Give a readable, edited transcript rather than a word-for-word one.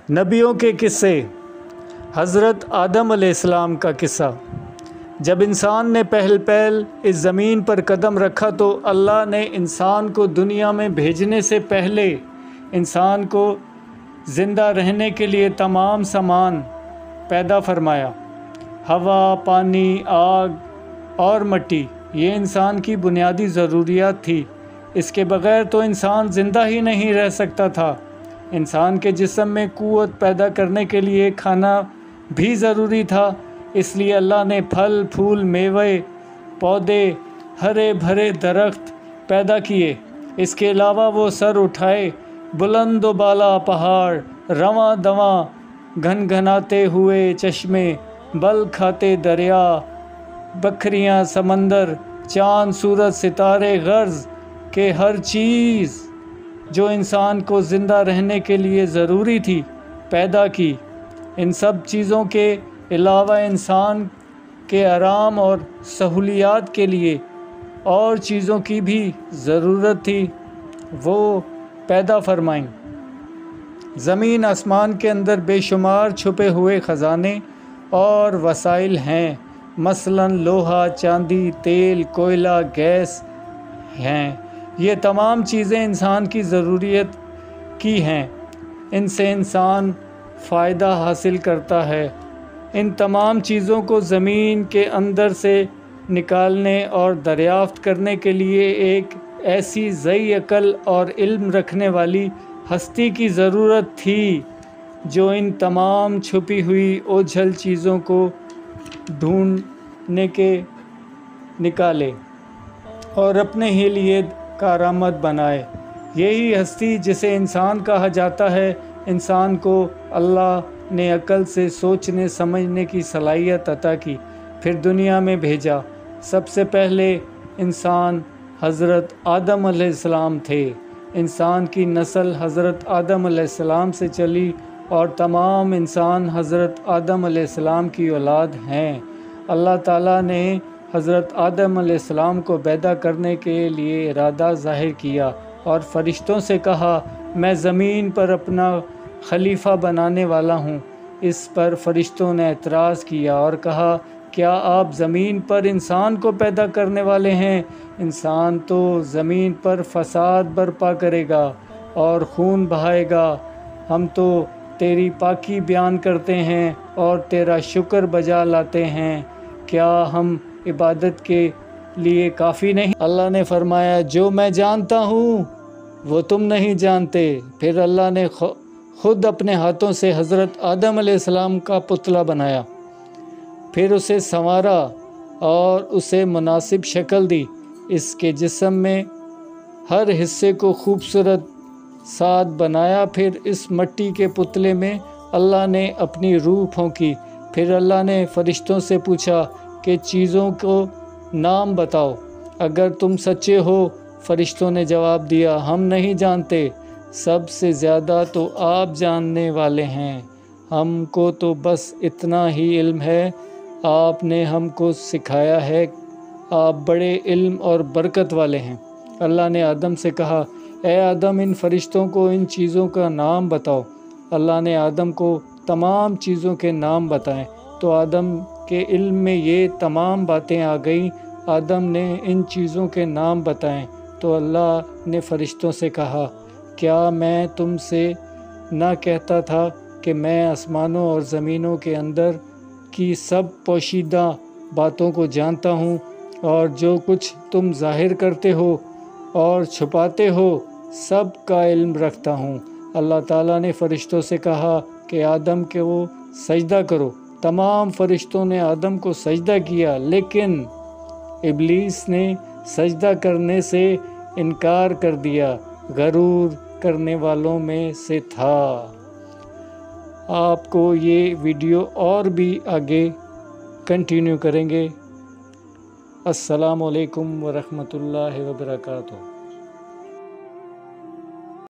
نبیوں کے قصے۔ حضرت آدم علیہ السلام کا قصہ۔ جب انسان نے پہل اس زمین پر قدم رکھا تو اللہ نے انسان کو دنیا میں بھیجنے سے پہلے انسان کو زندہ رہنے کے لیے تمام سامان پیدا فرمایا۔ ہوا، پانی، آگ اور مٹی، یہ انسان کی بنیادی ضروریات تھی۔ اس کے بغیر تو انسان زندہ ہی نہیں رہ سکتا تھا۔ انسان کے جسم میں قوت پیدا کرنے کے لیے کھانا بھی ضروری تھا، اس لیے اللہ نے پھل، پھول، میوے، پودے، ہرے بھرے درخت پیدا کیے۔ اس کے علاوہ وہ سر اٹھائے بلند و بالا پہاڑ، رواں دواں گھنگھناتے ہوئے چشمے، بل کھاتے دریا، بکریاں، سمندر، چاند، سورج، ستارے، غرض کہ ہر چیز جو انسان کو زندہ رہنے کے لیے ضروری تھی پیدا کی۔ ان سب چیزوں کے علاوہ انسان کے آرام اور سہولیات کے لیے اور چیزوں کی بھی ضرورت تھی، وہ پیدا فرمائیں۔ زمین آسمان کے اندر بے شمار چھپے ہوئے خزانے اور وسائل ہیں، مثلاً لوہا، چاندی، تیل، کوئلہ، گیس ہیں۔ یہ تمام چیزیں انسان کی ضروریت کی ہیں، ان سے انسان فائدہ حاصل کرتا ہے۔ ان تمام چیزوں کو زمین کے اندر سے نکالنے اور دریافت کرنے کے لیے ایک ایسی ذی عقل اور علم رکھنے والی ہستی کی ضرورت تھی جو ان تمام چھپی ہوئی اوجھل چیزوں کو ڈھونڈنے کے نکالے اور اپنے ہی لیے کارآمد بنائے۔ یہی ہستی جسے انسان کہا جاتا ہے، انسان کو اللہ نے عقل سے سوچنے سمجھنے کی صلاحیت عطا کی، پھر دنیا میں بھیجا۔ سب سے پہلے انسان حضرت آدم علیہ السلام تھے۔ انسان کی نسل حضرت آدم علیہ السلام سے چلی اور تمام انسان حضرت آدم علیہ السلام کی اولاد ہیں۔ اللہ تعالیٰ نے حضرت آدم علیہ السلام کو پیدا کرنے کے لیے ارادہ ظاہر کیا اور فرشتوں سے کہا، میں زمین پر اپنا خلیفہ بنانے والا ہوں۔ اس پر فرشتوں نے اعتراض کیا اور کہا، کیا آپ زمین پر انسان کو پیدا کرنے والے ہیں؟ انسان تو زمین پر فساد برپا کرے گا اور خون بہائے گا۔ ہم تو تیری پاکی بیان کرتے ہیں اور تیرا شکر بجا لاتے ہیں، کیا ہم عبادت کے لیے کافی نہیں؟ اللہ نے فرمایا، جو میں جانتا ہوں وہ تم نہیں جانتے۔ پھر اللہ نے خود اپنے ہاتھوں سے حضرت آدم علیہ السلام کا پتلا بنایا، پھر اسے سنوارا اور اسے مناسب شکل دی۔ اس کے جسم میں ہر حصے کو خوبصورت ساتھ بنایا۔ پھر اس مٹی کے پتلے میں اللہ نے اپنی روح پھونکی۔ پھر اللہ نے فرشتوں سے پوچھا کہ چیزوں کو نام بتاؤ اگر تم سچے ہو۔ فرشتوں نے جواب دیا، ہم نہیں جانتے، سب سے زیادہ تو آپ جاننے والے ہیں، ہم کو تو بس اتنا ہی علم ہے، آپ نے ہم کو سکھایا ہے، آپ بڑے علم اور برکت والے ہیں۔ اللہ نے آدم سے کہا، اے آدم، ان فرشتوں کو ان چیزوں کا نام بتاؤ۔ اللہ نے آدم کو تمام چیزوں کے نام بتائے تو آدم کے علم میں یہ تمام باتیں آ گئیں۔ آدم نے ان چیزوں کے نام بتائے تو اللہ نے فرشتوں سے کہا، کیا میں تم سے نہ کہتا تھا کہ میں آسمانوں اور زمینوں کے اندر کی سب پوشیدہ باتوں کو جانتا ہوں، اور جو کچھ تم ظاہر کرتے ہو اور چھپاتے ہو سب کا علم رکھتا ہوں۔ اللہ تعالیٰ نے فرشتوں سے کہا کہ آدم کو سجدہ کرو۔ تمام فرشتوں نے آدم کو سجدہ کیا، لیکن ابلیس نے سجدہ کرنے سے انکار کر دیا، غرور کرنے والوں میں سے تھا۔ آپ کو یہ ویڈیو اور بھی آگے کنٹینیو کریں گے۔ السلام علیکم ورحمۃ اللہ وبرکاتہ۔